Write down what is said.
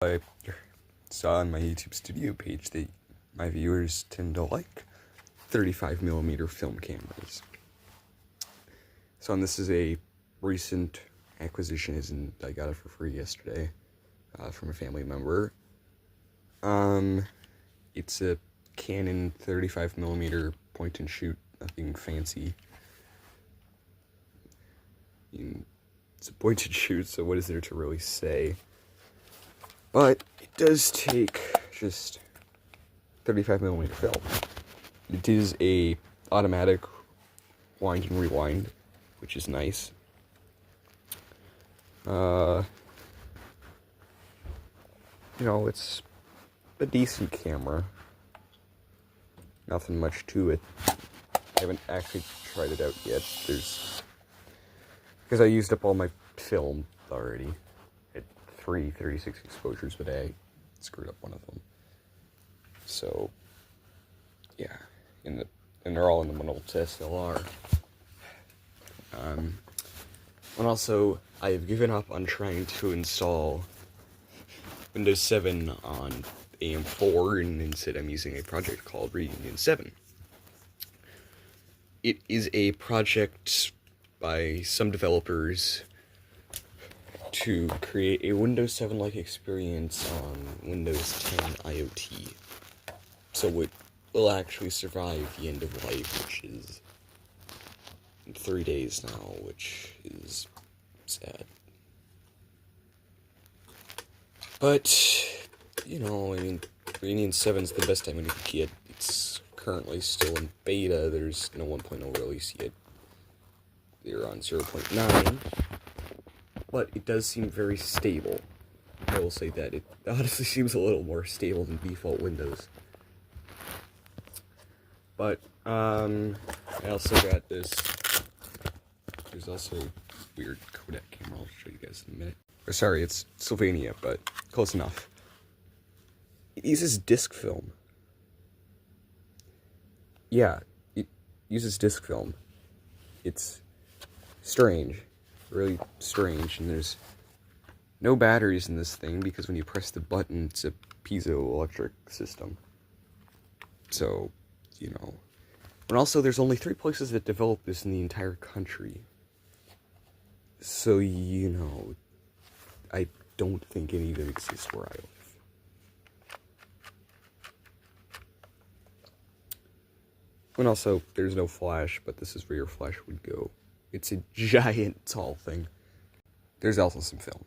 I saw on my YouTube studio page that my viewers tend to like 35mm film cameras. So this is a recent acquisition, I got it for free yesterday from a family member. It's a Canon 35mm point and shoot, nothing fancy. It's a point and shoot, so what is there to really say? But it does take just 35mm film. It is a automatic wind and rewind, which is nice. It's a decent camera. Nothing much to it. I haven't actually tried it out yet. Because I used up all my film already. At 36 exposures, but I screwed up one of them. So, yeah. And they're all in the Minolta SLR. And also, I've given up on trying to install Windows 7 on AM4, and instead I'm using a project called Reunion 7. It is a project by some developers to create a Windows 7-like experience on Windows 10 IoT. So it will actually survive the end of life, which is in 3 days now, which is sad. But, Reunion 7 is the best I'm going to get. It's currently still in beta. There's no 1.0 release yet. They're on 0.9. But it does seem very stable. I will say that. It honestly seems a little more stable than default Windows. But, I also got this. There's also a weird Kodak camera. I'll show you guys in a minute. Sorry, it's Sylvania, but close enough. It uses disc film. Yeah, it uses disc film. It's strange, really strange, and there's no batteries in this thing because when you press the button, it's a piezoelectric system. So, And also, there's only 3 places that develop this in the entire country. So, I don't think any of them exist where I live. And also, there's no flash, but this is where your flash would go. It's a giant, tall thing. There's also some film.